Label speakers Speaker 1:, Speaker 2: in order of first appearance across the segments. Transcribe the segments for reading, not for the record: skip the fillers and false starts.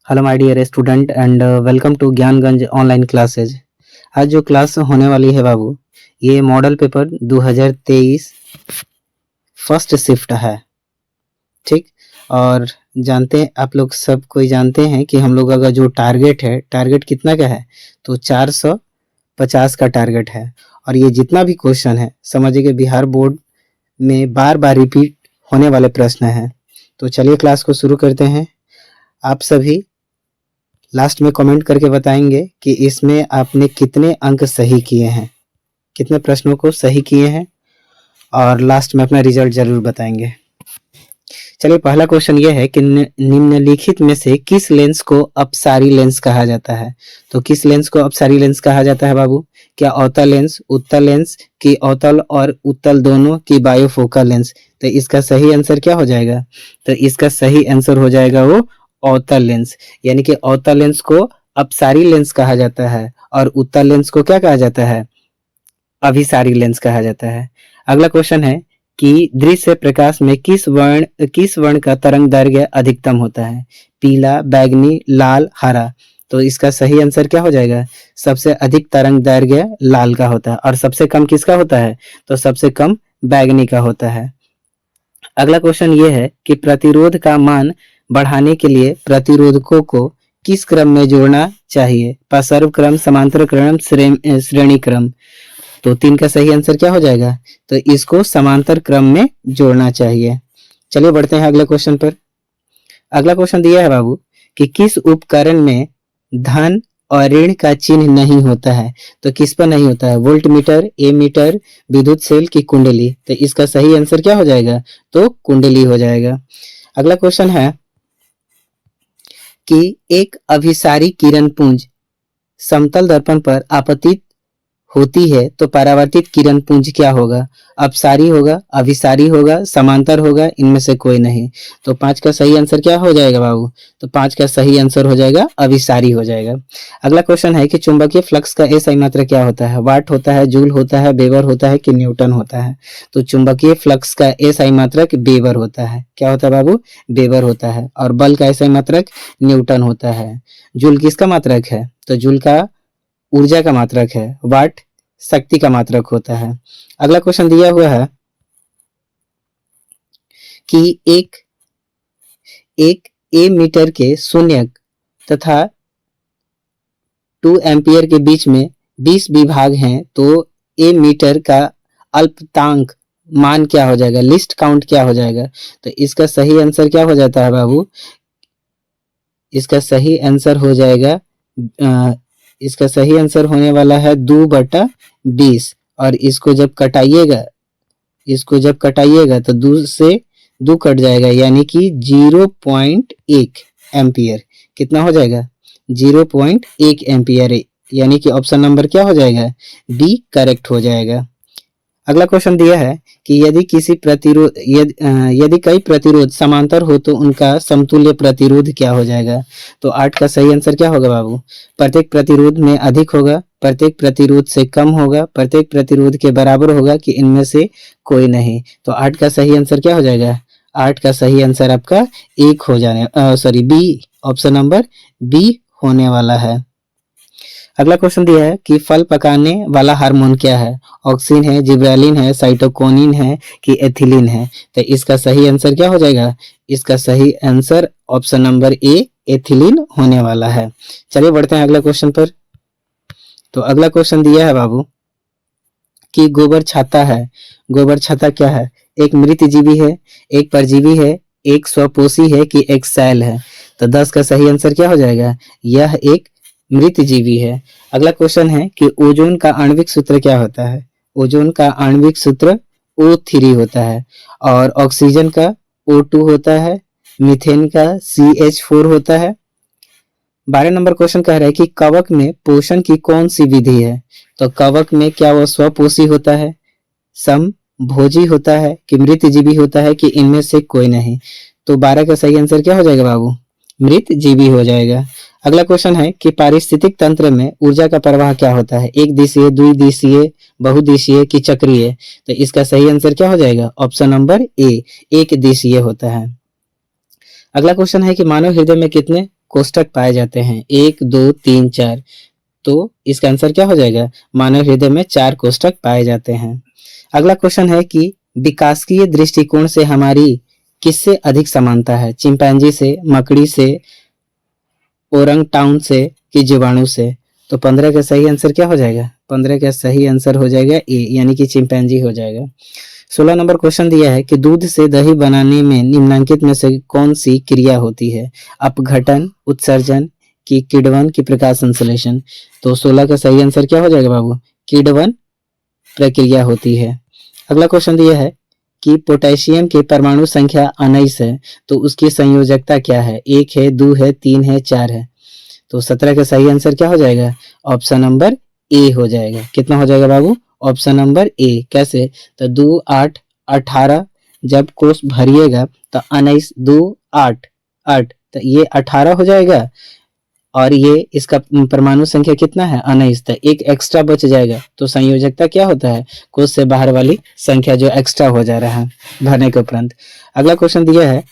Speaker 1: Hello my dear student and welcome to Gyanganj online classes. आज जो class होने वाली है बाबू, ये मॉडल पेपर 2023 फर्स्ट शिफ्ट है। ठीक। और जानते हैं आप लोग, सब कोई जानते हैं कि हम लोग का जो टारगेट है, टारगेट कितना का है, तो 450 का टारगेट है। और ये जितना भी क्वेश्चन है समझिए कि बिहार बोर्ड में बार बार रिपीट होने वाले प्रश्न हैं। तो चलिए क्लास को शुरू करते हैं। आप सभी लास्ट में कमेंट करके बताएंगे कि इसमें आपने कितने अंक सही किए हैं, कितने प्रश्नों को सही किए हैं, और लास्ट में अपना रिजल्ट जरूर बताएंगे। चलिए पहला क्वेश्चन ये है कि निम्नलिखित में से किस लेंस को अपसारी लेंस कहा जाता है। तो किस लेंस को अपसारी लेंस कहा जाता है बाबू? क्या अवतल लेंस, उत्तल लेंस, की अवतल और उत्तल दोनों, की बायोफोकल लेंस? तो इसका सही आंसर क्या हो जाएगा? तो इसका सही आंसर हो जाएगा वो अवतल लेंस। यानी कि अवतल लेंस को अपसारी लेंस कहा जाता है और उत्तल लेंस को क्या कहा जाता है? अभिसारी लेंस कहा जाता है। अगला क्वेश्चन है कि दृश्य प्रकाश में किस वर्ण का तरंग दैर्घ्य अधिकतम होता है? पीला, बैगनी, लाल, हरा। तो इसका सही आंसर क्या हो जाएगा? सबसे अधिक तरंग दैर्घ्य लाल का होता है और सबसे कम किसका होता है? तो सबसे कम बैगनी का होता है। अगला क्वेश्चन ये है कि प्रतिरोध का मान बढ़ाने के लिए प्रतिरोधकों को किस क्रम में जोड़ना चाहिए? पार्श्व क्रम, समांतर क्रम, श्रेणी क्रम। तो 3 का सही आंसर क्या हो जाएगा? तो इसको समांतर क्रम में जोड़ना चाहिए। चलिए बढ़ते हैं अगले क्वेश्चन पर। अगला क्वेश्चन दिया है बाबू कि किस उपकरण में धन और ऋण का चिन्ह नहीं होता है? तो किस पर नहीं होता है? वोल्ट मीटर, एमीटर, विद्युत सेल की कुंडली। तो इसका सही आंसर क्या हो जाएगा? तो कुंडली हो जाएगा। अगला क्वेश्चन है कि एक अभिसारी किरण पुंज समतल दर्पण पर आपतित होती है तो परावर्तित किरण पुंज क्या होगा? अपसारी होगा, अभिसारी होगा, समांतर होगा, इनमें से कोई नहीं। तो 5 का सही आंसर क्या हो जाएगा बाबू? तो 5 का सही आंसर हो जाएगा अभिसारी हो जाएगा। अगला क्वेश्चन है कि चुंबकीय फ्लक्स का SI मात्रक क्या होता है? वाट होता है, जूल होता है, वेबर होता है कि न्यूटन होता है? तो चुंबकीय फ्लक्स का SI मात्रक वेबर होता है। क्या होता है बाबू? वेबर होता है। और बल का SI मात्रक न्यूटन होता है। जूल किसका मात्रक है? तो जूल का ऊर्जा का मात्रक है। वाट शक्ति का मात्रक होता है। अगला क्वेश्चन दिया हुआ है कि एक ए मीटर के शून्य तथा 2 एम्पियर के बीच में 20 विभाग हैं, तो ए मीटर का अल्पतांक मान क्या हो जाएगा? लिस्ट काउंट क्या हो जाएगा? तो इसका सही आंसर क्या हो जाता है बाबू? इसका सही आंसर हो जाएगा इसका सही आंसर होने वाला है 2/20। और इसको जब कटाइएगा तो 2 से 2 कट जाएगा, यानी कि 0.1 एम्पियर। कितना हो जाएगा? 0.1 एम्पियर। यानी कि ऑप्शन नंबर क्या हो जाएगा? बी करेक्ट हो जाएगा। अगला क्वेश्चन दिया है कि यदि कई प्रतिरोध समांतर हो तो उनका समतुल्य प्रतिरोध क्या हो जाएगा? तो 8 का सही आंसर क्या होगा बाबू? प्रत्येक प्रतिरोध में अधिक होगा, प्रत्येक प्रतिरोध से कम होगा, प्रत्येक प्रतिरोध के बराबर होगा, कि इनमें से कोई नहीं। तो 8 का सही आंसर क्या हो जाएगा? 8 का सही आंसर आपका 1 हो जाने बी, ऑप्शन नंबर बी होने वाला है। अगला क्वेश्चन दिया है कि फल पकाने वाला हार्मोन क्या है? ऑक्सिन है, जिब्रेलिन है, साइटोकिनिन है कि एथिलीन है? तो इसका सही आंसर क्या हो जाएगा? इसका सही answer option number A ethylene होने वाला है। चलिए बढ़ते हैं अगला क्वेश्चन पर। तो अगला क्वेश्चन दिया है बाबू कि गोबर छाता है। गोबर छाता क्या है? एक मृत जीवी है, एक परजीवी है, एक स्वपोषी है कि एक सैल है? तो 10 का सही आंसर क्या हो जाएगा? यह एक मृत जीवी है। अगला क्वेश्चन है कि ओजोन का आणविक सूत्र क्या होता है? ओजोन का आणविक सूत्र O3 होता है, और ऑक्सीजन का O2 होता है, मीथेन का CH4 होता है। 12 नंबर क्वेश्चन कह रहा है कि कवक में पोषण की कौन सी विधि है? तो कवक में क्या वह स्वपोषी होता है, समभोजी होता है, कि मृत जीवी होता है, कि इनमें से कोई नहीं? तो 12 का सही आंसर क्या हो जाएगा बाबू? मृत जीवी हो जाएगा। अगला क्वेश्चन है कि पारिस्थितिक तंत्र में ऊर्जा का प्रवाह क्या होता है? एक दिशीय, द्विदिशीय, बहुदिशीय कि चक्रीय? तो इसका सही आंसर क्या हो जाएगा? ऑप्शन नंबर ए एक दिशीय होता है। अगला क्वेश्चन है कि मानव हृदय में कितने कोष्ठक पाए जाते हैं? 1, 2, 3, 4। तो इसका आंसर क्या हो जाएगा? मानव हृदय में 4 कोष्ठक पाए जाते हैं। अगला क्वेश्चन है कि विकासकीय दृष्टिकोण से हमारी किससे अधिक समानता है? चिंपैंजी से, मकड़ी से, ओरंगटाउन से कि जीवाणु से? तो 15 का सही आंसर क्या हो जाएगा? 15 का सही आंसर हो जाएगा ए, यानी कि चिंपैंजी हो जाएगा। 16 नंबर क्वेश्चन दिया है कि दूध से दही बनाने में निम्नलिखित में से कौन सी क्रिया होती है? अपघटन, उत्सर्जन की किण्वन की प्रकाश संश्लेषण? तो 16 का सही आंसर क्या हो जाएगा बाबू? किण्वन प्रक्रिया होती है। अगला क्वेश्चन दिया है कि पोटेशियम के परमाणु संख्या 19 है, तो उसकी संयोजकता क्या है? 1 है, 2 है, 3 है, 4 है? तो 17 का सही आंसर क्या हो जाएगा? ऑप्शन नंबर ए हो जाएगा। कितना हो जाएगा बाबू? Option number A. कैसे? तो 2, 8, 18 जब कोष भरिएगा तो 19, 2, 8, 8 तो ये 18 हो जाएगा और ये इसका परमाणु संख्या कितना है? 19, तो एक एक्स्ट्रा बच जाएगा। तो संयोजकता क्या होता है? कोष से बाहर वाली संख्या जो एक्स्ट्रा हो जा रहा है भरने के उपरांत। अगला क्वेश्चन दिया है,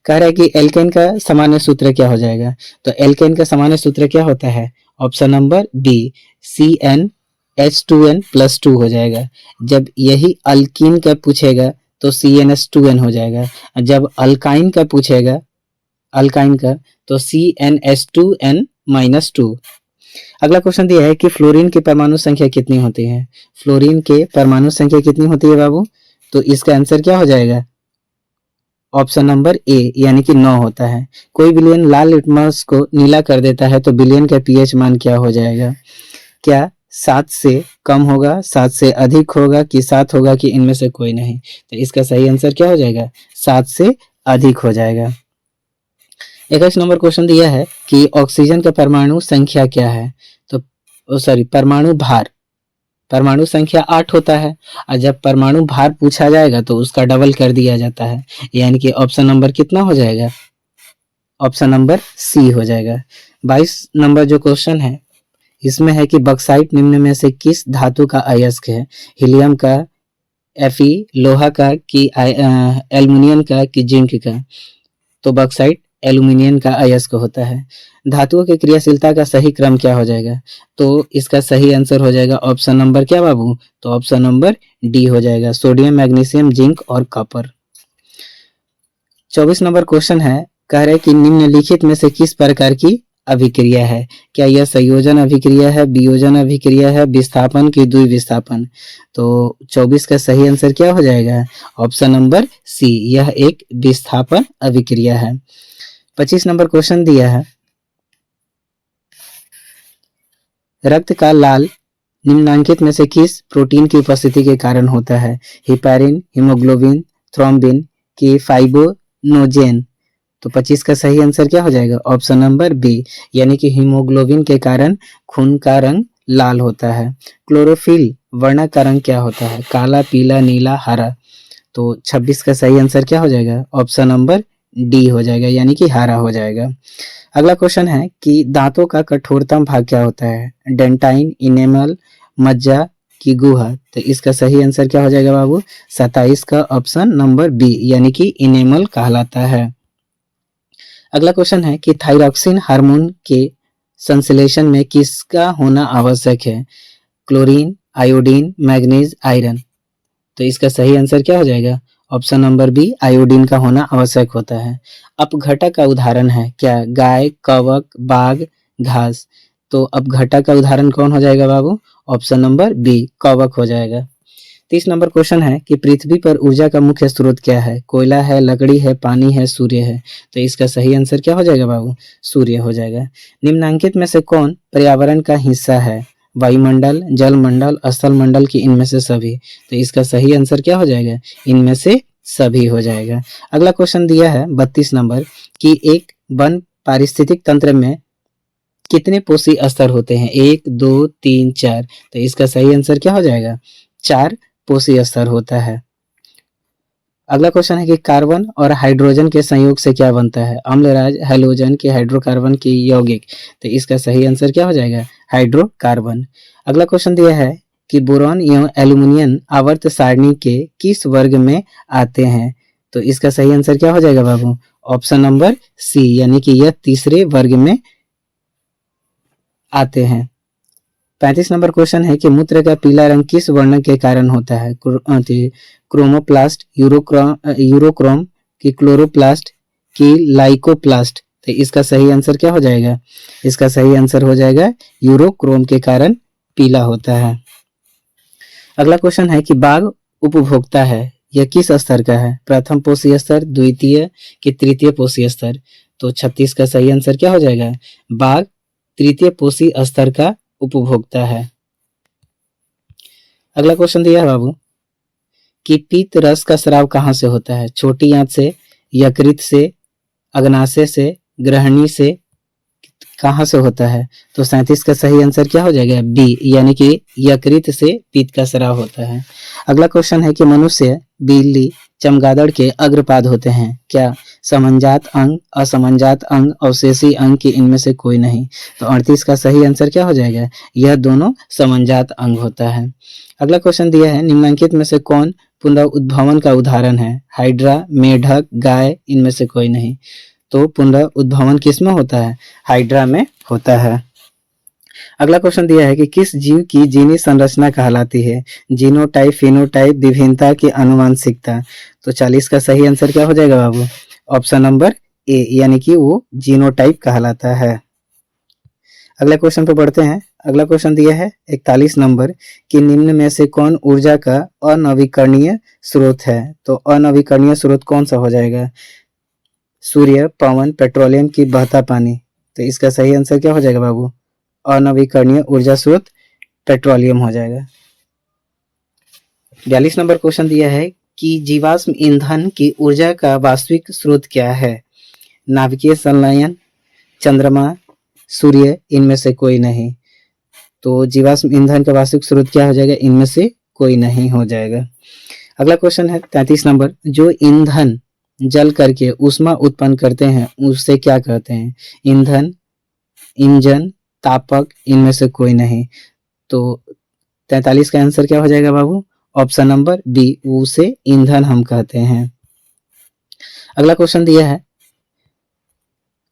Speaker 1: कह रहा है कि एल्केन का सामान्य सूत्र क्या हो जाएगा? तो एल्केन का सामान्य सूत्र क्या होता है? ऑप्शन नंबर बी, CnH2n+2 हो जाएगा। जब यही अल्कीन का पूछेगा तो CnH2n हो जाएगा। जब अल्काइन का पूछेगा, अल्काइन का, तो CnH2n-2। अगला क्वेश्चन दिया है कि फ्लोरीन की परमाणु संख्या कितनी होती है? फ्लोरीन के परमाणु संख्या कितनी होती है बाबू? तो इसका आंसर क्या हो जाएगा? ऑप्शन नंबर ए, यानी कि 9 होता है। कोई विलयन लाल लिटमस को नीला कर देता है तो विलयन का पीएच मान क्या हो जाएगा? क्या 7 से कम होगा, 7 से अधिक होगा कि 7 होगा कि इनमें से कोई नहीं? तो इसका सही आंसर क्या हो जाएगा? 7 से अधिक हो जाएगा। 21 नंबर क्वेश्चन दिया है कि ऑक्सीजन का परमाणु संख्या क्या है? तो परमाणु भार, परमाणु संख्या 8 होता है और जब परमाणु भार पूछा जाएगा तो उसका डबल कर दिया जाता है, यानी कि ऑप्शन नंबर कितना हो जाएगा? ऑप्शन नंबर सी हो जाएगा। 22 नंबर जो क्वेश्चन है इसमें है कि बक्साइट निम्न में से किस धातु का अयस्क है? हीलियम का, Fe, लोहा का कि एल्युमिनियम का कि जिंक का? तो बक्साइट एल्यूमिनियम का अयस्क होता है। धातुओं की क्रियाशीलता का सही क्रम क्या हो जाएगा? तो इसका सही आंसर हो जाएगा ऑप्शन नंबर क्या बाबू? तो ऑप्शन नंबर डी हो जाएगा, सोडियम, मैग्नीशियम, जिंक और कॉपर। 24 नंबर क्वेश्चन है, कह रहे कि निम्नलिखित में से किस प्रकार की अभिक्रिया है? क्या यह संयोजन अभिक्रिया है, वियोजन अभिक्रिया है, विस्थापन की द्विविस्थापन? तो 24 का सही आंसर क्या हो जाएगा? ऑप्शन नंबर सी, यह एक विस्थापन अभिक्रिया है। 25 नंबर क्वेश्चन दिया है, रक्त का लाल निम्नलिखित में से किस प्रोटीन की उपस्थिति के कारण होता है? हिपैरिन, हीमोग्लोबिन, थ्रोम्बिन की फाइब्रोनोजेन? तो 25 का सही आंसर क्या हो जाएगा? ऑप्शन नंबर बी, यानी कि हीमोग्लोबिन के कारण खून का रंग लाल होता है। क्लोरोफिल वर्णक का रंग क्या होता है? काला, पीला, नीला, हरा? तो 26 का सही आंसर क्या हो जाएगा? ऑप्शन नंबर डी हो जाएगा, यानी कि हरा हो जाएगा। अगला क्वेश्चन है कि दांतों का कठोरतम भाग क्या होता है? डेंटाइन, इनेमल, मज्जा की गुहा? तो इसका सही आंसर क्या हो जाएगा बाबू? 27 का ऑप्शन नंबर बी, यानी कि इनेमल कहलाता है। अगला क्वेश्चन है कि थायरॉक्सिन हार्मोन के संश्लेषण में किसका होना आवश्यक है? Chlorine, iodine, manganese, iron? तो इसका सही आंसर क्या हो जाएगा? ऑप्शन नंबर बी, आयोडीन का होना आवश्यक होता है। अपघटक का उदाहरण है क्या? गाय, कवक, बाघ, घास? तो अपघटक का उदाहरण कौन हो जाएगा बाबू? ऑप्शन नंबर बी, कवक हो जाएगा। 30 नंबर क्वेश्चन है कि पृथ्वी पर ऊर्जा का मुख्य स्रोत क्या है? कोयला है, लकड़ी है, पानी है, सूर्य है? तो इसका सही आंसर क्या हो जाएगा बाबू? सूर्य हो जाएगा। निम्नलिखित में से कौन पर्यावरण का हिस्सा है? वायुमंडल, जलमंडल, स्थल मंडल की इनमें से सभी? तो इसका सही आंसर क्या हो जाएगा? इनमें से सभी हो जाएगा। अगला क्वेश्चन दिया है 32 नंबर कि एक वन पारिस्थितिक तंत्र में कितने पोषी स्तर होते हैं? 1, 2, 3, 4? तो इसका सही आंसर क्या हो जाएगा? 4 पोषी स्तर होता है। अगला क्वेश्चन है कि कार्बन और हाइड्रोजन के संयोग से क्या बनता है? अम्लराज, हैलोजन की हाइड्रोकार्बन की यौगिक? तो इसका सही आंसर क्या हो जाएगा? हाइड्रोकार्बन। अगला क्वेश्चन दिया है कि बोरॉन एवं एल्यूमिनियम आवर्त सारणी के किस वर्ग में आते हैं? तो इसका सही आंसर क्या हो जाएगा बाबू? ऑप्शन नंबर सी, यानी कि यह तीसरे वर्ग में आते हैं। 35 नंबर क्वेश्चन है कि मूत्र का पीला रंग किस वर्ण के कारण होता है? क्रोमोप्लास्ट, यूरोक्रोम की क्लोरोप्लास्ट की लाइकोप्लास्ट। तो इसका सही आंसर क्या हो जाएगा? इसका सही आंसर हो जाएगा यूरोक्रोम के कारण पीला होता है। अगला क्वेश्चन है कि बाघ उपभोक्ता है, यह किस स्तर का है? प्रथम पोषी स्तर, द्वितीय कि तृतीय पोषी स्तर? तो 36 का सही आंसर क्या हो जाएगा? बाघ तृतीय पोषी स्तर का उपभोक्ता है। अगला क्वेश्चन दिया है बाबू कि पीत रस का स्राव कहाँ से होता है? छोटी आंत से, यकृत से, अग्नाशय से, ग्रहणी से, कहाँ से होता है? तो 37 का सही आंसर क्या हो जाएगा? बी, यानी कि यकृत से पीत का स्राव होता है। अगला क्वेश्चन है कि मनुष्य, बिल्ली, चमगादड़ के अग्रपाद होते हैं क्या? समंजात अंग, असमंजात अंग, अवशेषी अंग की इनमें से कोई नहीं। तो 38 का सही आंसर क्या हो जाएगा? यह दोनों समंजात अंग होता है। अगला क्वेश्चन दिया है निम्नलिखित में से कौन पुनरुद्भवन का उदाहरण है? हाइड्रा, मेढक, गाय, इनमें से कोई नहीं। तो पुनरुद्भवन किस में होता है? हाइड्रा में होता है। अगला क्वेश्चन दिया है कि किस जीव की जीनी संरचना कहलाती है? जीनोटाइप, फिनोटाइप, विभिन्नता की आनुवंशिकता। तो 40 का सही आंसर क्या हो जाएगा बाबू? ऑप्शन नंबर ए, यानी कि वो जीनोटाइप कहलाता है। अगला क्वेश्चन पे बढ़ते हैं। अगला क्वेश्चन दिया है 41 नंबर कि निम्न में से कौन ऊर्जा का अनवीकरणीय स्रोत है? तो अनवीकरणीय स्रोत कौन सा हो जाएगा? सूर्य, पवन, पेट्रोलियम की बहता पानी। तो इसका सही आंसर क्या हो जाएगा बाबू? अनवीकरणीय ऊर्जा स्रोत पेट्रोलियम हो जाएगा। 42 नंबर क्वेश्चन दिया है कि जीवाश्म ईंधन की ऊर्जा का वास्तविक स्रोत क्या है? नाभिकीय संलयन, चंद्रमा, सूर्य, इनमें से कोई नहीं। तो जीवाश्म ईंधन का वास्तविक स्रोत क्या हो जाएगा? इनमें से कोई नहीं हो जाएगा। अगला क्वेश्चन है 33 नंबर, जो ईंधन जल करके ऊष्मा उत्पन्न करते हैं उससे क्या कहते हैं? ईंधन, इंजन, तापक, इनमें से कोई नहीं। तो 43 का आंसर क्या हो जाएगा बाबू? ऑप्शन नंबर बी, उसे ईंधन हम कहते हैं। अगला क्वेश्चन दिया है,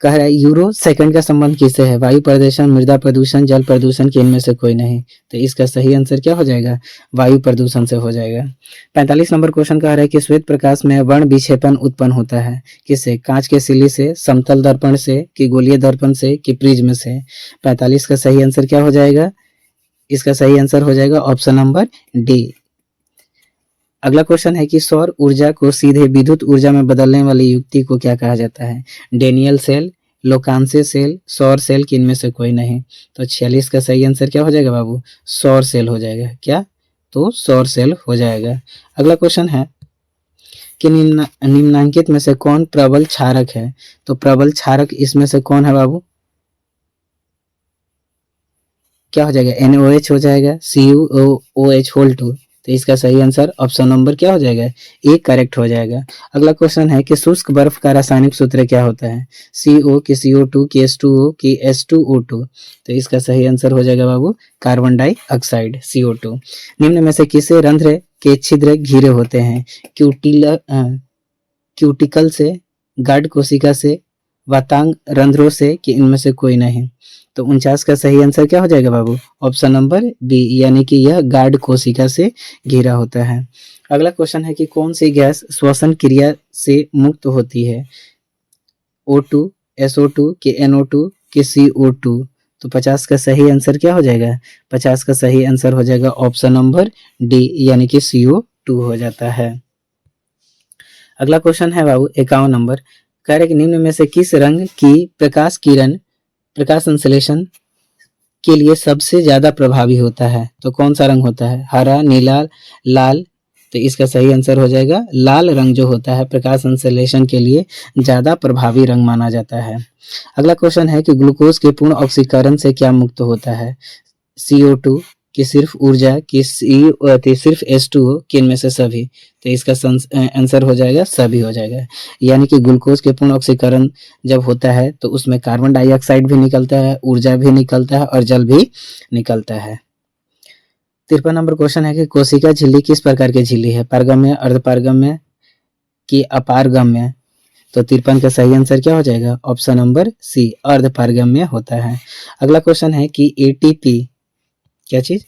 Speaker 1: कह रहा है यूरो सेकंड का संबंध किससे है? वायु प्रदूषण, मृदा प्रदूषण, जल प्रदूषण के इनमें से कोई नहीं। तो इसका सही आंसर क्या हो जाएगा? वायु प्रदूषण से हो जाएगा। 45 नंबर क्वेश्चन कह रहा है कि श्वेत प्रकाश में वर्ण विक्षेपण उत्पन्न होता है किससे? कांच के सिल्ली से, समतल दर्पण से, कि गोलीय दर्पण से, कि प्रिज्म से। 45 का सही आंसर क्या हो जाएगा? इसका सही आंसर हो जाएगा ऑप्शन नंबर डी। अगला क्वेश्चन है कि सौर ऊर्जा को सीधे विद्युत ऊर्जा में बदलने वाली युक्ति को क्या कहा जाता है? डेनियल सेल, लोकांसे सेल, सौर सेल, की इनमें से कोई नहीं। तो 46 का सही आंसर क्या हो जाएगा बाबू? सौर सेल हो जाएगा। क्या? तो सौर सेल हो जाएगा। अगला क्वेश्चन है कि निम्नांकित में से कौन प्रबल क्षारक है? तो प्रबल क्षारक इसमें से कौन है बाबू? क्या हो जाएगा? NaOH हो जाएगा, CuOH होल 2। तो इसका सही आंसर ऑप्शन नंबर क्या हो जाएगा? ए करेक्ट हो जाएगा। अगला क्वेश्चन है कि शुष्क बर्फ का रासायनिक सूत्र क्या होता है? CO की CO2 की H2O की H2O2। तो इसका सही आंसर हो जाएगा बाबू कार्बन डाइऑक्साइड CO2। निम्न में से किसे रंध्र के छिद्र घिरे होते हैं? क्यूटिकल से, गार्ड कोशिका से, वातांग रंध्रों से, कि इनमें से कोई नहीं। तो 49 का सही आंसर क्या हो जाएगा बाबू? ऑप्शन नंबर बी, यानी कि यह गार्ड कोशिका से घिरा होता है। अगला क्वेश्चन है कि कौन सी गैस श्वसन क्रिया से मुक्त होती है? O2, SO2 कि NO2 कि CO2। तो 50 का सही आंसर क्या हो जाएगा? 50 का सही आंसर हो जाएगा ऑप्शन नंबर डी, यानी कि CO2 हो जाता है। अगला क्वेश्चन है बाबू 51 नंबर, कह रहे कि निम्न में से किस रंग की प्रकाश किरण प्रकाश संश्लेषण के लिए सबसे ज्यादा प्रभावी होता है? तो कौन सा रंग होता है? हरा, नीला, लाल। तो इसका सही आंसर हो जाएगा लाल रंग जो होता है प्रकाश संश्लेषण के लिए ज्यादा प्रभावी रंग माना जाता है। अगला क्वेश्चन है कि ग्लूकोज के पूर्ण ऑक्सीकरण से क्या मुक्त होता है? CO2 कि सिर्फ ऊर्जा, कि सिर्फ H2O, कि इनमें से सभी। तो इसका आंसर हो जाएगा सभी हो जाएगा। यानी कि ग्लूकोज के पूर्ण ऑक्सीकरण जब होता है तो उसमें कार्बन डाइऑक्साइड भी निकलता है, ऊर्जा भी निकलता है और जल भी निकलता है। 53 नंबर क्वेश्चन है कि कोशिका झिल्ली किस प्रकार की झिल्ली है? पारगम्य, अर्धपारगम्य कि अपारगम्य? तो 53 का सही आंसर क्या हो जाएगा? ऑप्शन नंबर सी, अर्धपारगम्य होता है। अगला क्वेश्चन है कि एटीपी, क्या चीज?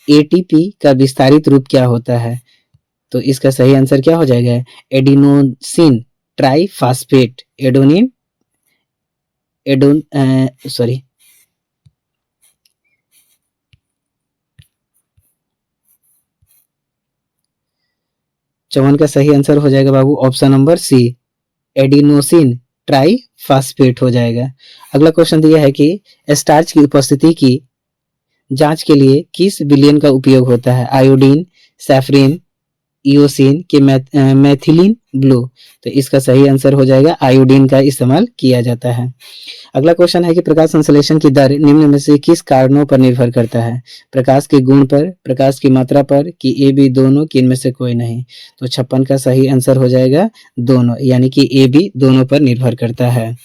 Speaker 1: एटीपी का विस्तारित रूप क्या होता है? तो इसका सही आंसर क्या हो जाएगा? एडिनोसिन ट्राइफॉस्फेट, एडोनिन एडोन सॉरी 54 का सही आंसर हो जाएगा बाबू option number C, adenosine triphosphate हो जाएगा। अगला क्वेश्चन दिया है कि स्टार्च की उपस्थिति की जांच के लिए किस विलयन का उपयोग होता है? आयोडीन, सैफरीन, इयोसिन के मैथिलीन ब्लू। तो इसका सही आंसर हो जाएगा आयोडीन का इस्तेमाल किया जाता है। अगला क्वेश्चन है कि प्रकाश संश्लेषण की दर निम्न में से किस कारणों पर निर्भर करता है? प्रकाश के गुण पर, प्रकाश की मात्रा पर, कि ए बी दोनों, कि इनमें से कोई नहीं? तो 56 का सही आंसर हो जाएगा दोनों, यानी कि ए बी दोनों पर निर्भर करता है।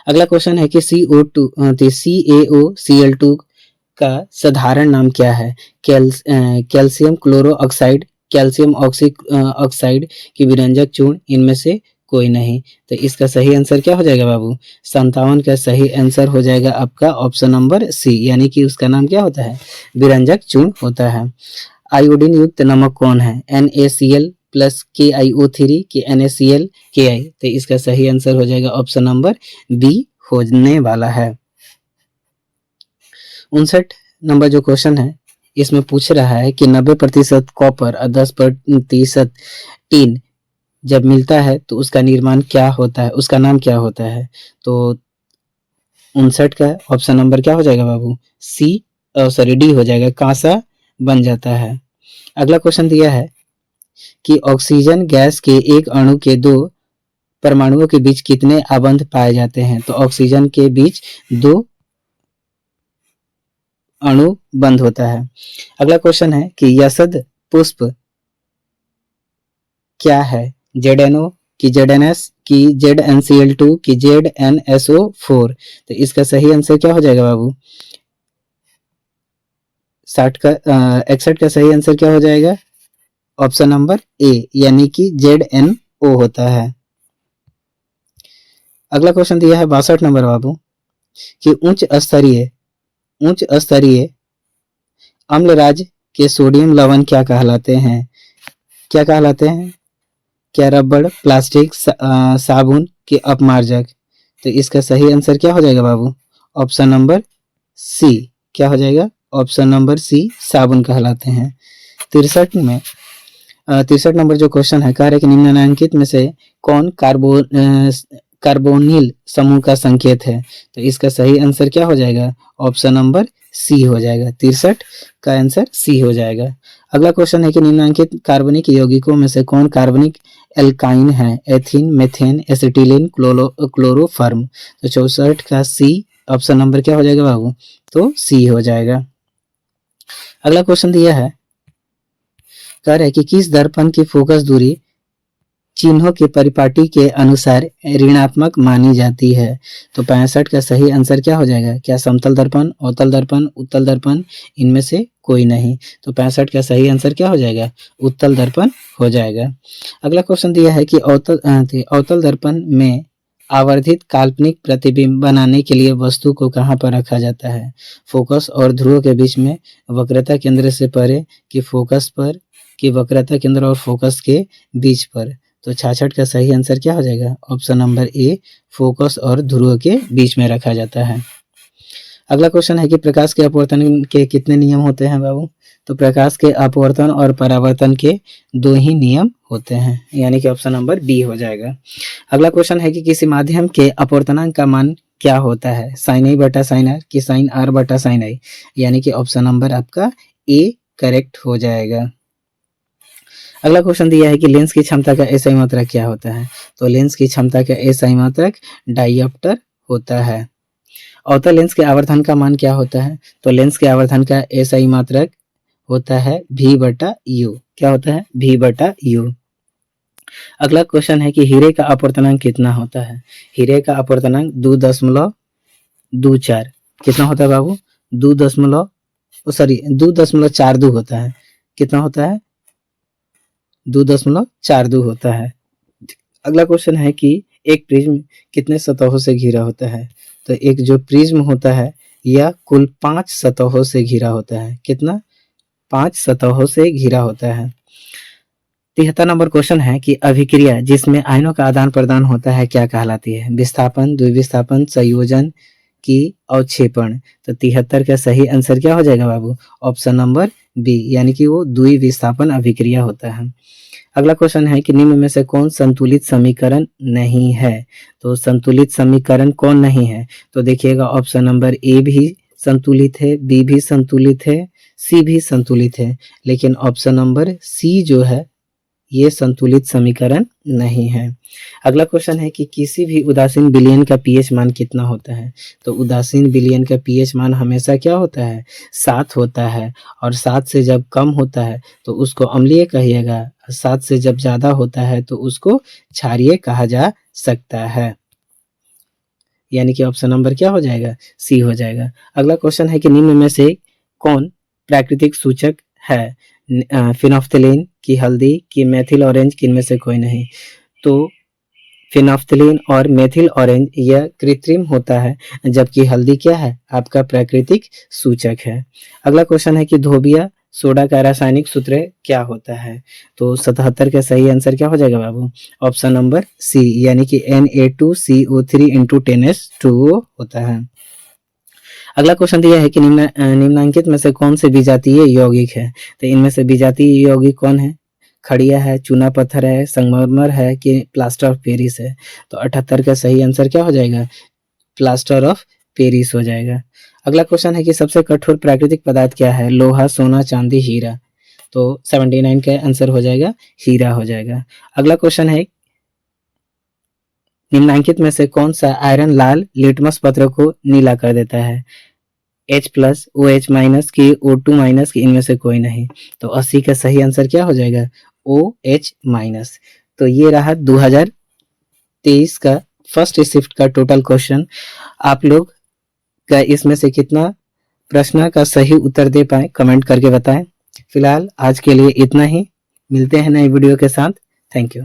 Speaker 1: अगला क्वेश्चन है कि CaO, Cl2 का साधारण नाम क्या है? Calcium chloro oxide, calcium oxide की विरंजक चूर्ण, इनमें से कोई नहीं? तो इसका सही आंसर क्या हो जाएगा बाबू? 57 का सही आंसर हो जाएगा आपका ऑप्शन नंबर सी, यानी कि उसका नाम क्या होता है? विरंजक चूर्ण होता है। आयोडीन युक्त नमक कौन है? NaCl प्लस KiO3 की NaCl Ki? तो इसका सही आंसर हो जाएगा ऑप्शन नंबर बी होने वाला है। 59 नंबर जो क्वेश्चन है इसमें पूछ रहा है कि 90% कॉपर और 10% टीन जब मिलता है तो उसका निर्माण क्या होता है, उसका नाम क्या होता है? तो 59 का ऑप्शन नंबर क्या हो जाएगा बाबू? सी, सॉरी डी हो जाएगा, कांसा बन जाता है। अगला क्वेश्चन दिया है कि ऑक्सीजन गैस के एक अणु के दो परमाणुओं के बीच कितने आबंध पाए जाते हैं? तो ऑक्सीजन के बीच दो अणु बंद होता है। अगला क्वेश्चन है कि यसद पुष्प क्या है? ZNO की ZNS की ZnCl2 की ZnSO4? तो इसका सही आंसर क्या हो जाएगा बाबू? 61 का सही आंसर क्या हो जाएगा? ऑप्शन नंबर ए, यानी कि ZnO होता है। अगला क्वेश्चन दिया है 62 नंबर बाबू कि उच्च स्तरीय अम्लराज के सोडियम लवण क्या कहलाते हैं? क्या कहलाते हैं? क्या रबड़, प्लास्टिक, साबुन के अपमार्जक? तो इसका सही आंसर क्या हो जाएगा बाबू? ऑप्शन नंबर सी, क्या हो जाएगा? ऑप्शन नंबर सी, साबुन कहलाते हैं। 63 नंबर जो क्वेश्चन है, कह रहे कि निम्नलिखित में से कौन कार्बोनिल समूह का संकेत है? तो इसका सही आंसर क्या हो जाएगा? ऑप्शन नंबर सी हो जाएगा। 63 का आंसर सी हो जाएगा। अगला क्वेश्चन है कि निम्नलिखित कार्बनिक यौगिकों में से कौन कार्बनिक एल्काइन है? Ethene, methane, acetylene, chloroform? तो 64 का सी, ऑप्शन नंबर क्या हो जाएगा बाबू? तो सी हो जाएगा। अगला क्वेश्चन दिया है, कह रहे कि किस दर्पण की फोकस दूरी चिन्हों के परिपाटी के अनुसार ऋणात्मक मानी जाती है? तो 65 का सही आंसर क्या हो जाएगा? क्या समतल दर्पण, अवतल दर्पण, उत्तल दर्पण, इनमें से कोई नहीं? तो 65 का सही आंसर क्या हो जाएगा? उत्तल दर्पण हो जाएगा। अगला क्वेश्चन दिया है कि अवतल दर्पण में आवर्धित काल्पनिक प्रतिबिंब बनाने के लिए वस्तु को कहाँ पर रखा जाता है? फोकस और ध्रुव के बीच में, वक्रता केंद्र से परे, कि फोकस पर, कि वक्रता केंद्र और फोकस के बीच पर? तो 66 का सही आंसर क्या हो जाएगा? ऑप्शन नंबर ए, फोकस और ध्रुव के बीच में रखा जाता है। अगला क्वेश्चन है कि प्रकाश के अपवर्तन के कितने नियम होते हैं बाबू? तो प्रकाश के अपवर्तन और परावर्तन के दो ही नियम होते हैं, यानी कि ऑप्शन नंबर बी हो जाएगा। अगला क्वेश्चन है कि किसी माध्यम के अपवर्तनांक का मान क्या होता है? sin a बटा sin r कि sin r बटा sin i? यानी कि ऑप्शन नंबर आपका ए करेक्ट हो जाएगा। अगला क्वेश्चन दिया है कि लेंस की क्षमता का एसआई मात्रक क्या होता है? तो लेंस की क्षमता का एसआई मात्रक डायऑप्टर होता है। अवतल लेंस के आवर्धन का मान क्या होता है? तो लेंस के आवर्धन का एसआई मात्रक होता है v बटा यू। क्या होता है? v बटा यू। अगला क्वेश्चन है कि हीरे का अपवर्तनांक कितना होता है? हीरे का अपवर्तनांक 2.24 कितना होता है बाबू? 2.42 होता है। कितना होता है? 2.42 होता है। अगला क्वेश्चन है कि एक प्रिज्म कितने सतहों से घिरा होता है। तो एक जो प्रिज्म होता है यह कुल 5 सतहों से घिरा होता है। कितना? 5 सतहों से घिरा होता है। 73 नंबर क्वेश्चन है कि अभिक्रिया जिसमें आयनों का आदान प्रदान होता है क्या कहलाती है। विस्थापन, द्विविस्थापन, संयोजन की अवक्षेपण। तो 73 का सही आंसर क्या हो जाएगा बाबू? ऑप्शन नंबर बी, यानी कि वो द्विविस्थापन अभिक्रिया होता है। अगला क्वेश्चन है कि निम्न में से कौन संतुलित समीकरण नहीं है। तो संतुलित समीकरण कौन नहीं है? तो देखिएगा ऑप्शन नंबर ए भी संतुलित है, बी भी संतुलित है, सी भी संतुलित है, लेकिन ऑप्शन नंबर सी जो है ये संतुलित समीकरण नहीं है। अगला क्वेश्चन है कि किसी भी उदासीन विलयन का पीएच मान कितना होता है। तो उदासीन विलयन का पीएच मान हमेशा क्या होता है? 7 होता है, और 7 से जब कम होता है तो उसको अम्लीय कहिएगा, 7 से जब ज्यादा होता है तो उसको क्षारीय कहा जा सकता है, यानी कि ऑप्शन नंबर क्या हो जाएगा? सी हो जाएगा। अगला क्वेश्चन है कि निम्न में से कौन प्राकृतिक सूचक है। फिनोफ्थलीन की हल्दी की मेथिल ऑरेंज, किनमें से कोई नहीं। तो फिनोफ्थलीन और मेथिल ऑरेंज यह कृत्रिम होता है, जबकि हल्दी क्या है? आपका प्राकृतिक सूचक है। अगला क्वेश्चन है कि धोबिया सोडा का रासायनिक सूत्र क्या होता है। तो 77 का सही आंसर क्या हो जाएगा बाबू? ऑप्शन नंबर सी, यानी कि Na2CO3 × 10H2O होता है। अगला क्वेश्चन दिया है कि निम्नलिखित में से कौन से विजातीय यौगिक है। तो इनमें से विजातीय यौगिक कौन है? खड़िया है, चूना पत्थर है, संगमरमर है कि प्लास्टर ऑफ पेरिस है। तो 78 का सही आंसर क्या हो जाएगा? प्लास्टर ऑफ पेरिस हो जाएगा। अगला क्वेश्चन है कि सबसे कठोर प्राकृतिक पदार्थ क्या है। लोहा, सोना, चांदी, हीरा। तो 79 का आंसर हो जाएगा हीरा हो जाएगा। अगला क्वेश्चन है निम्नलिखित में से कौन सा आयरन लाल लिटमस पत्र को नीला कर देता है। H+, OH- की O2- की, इनमें से कोई नहीं। तो 80 का सही आंसर क्या हो जाएगा? OH-। तो ये रहा 2023 का फर्स्ट शिफ्ट का टोटल क्वेश्चन। आप लोग का इसमें से कितना प्रश्न का सही उत्तर दे पाए कमेंट करके बताएं। फिलहाल आज के लिए इतना ही, मिलते हैं नई वीडियो के साथ। Thank you.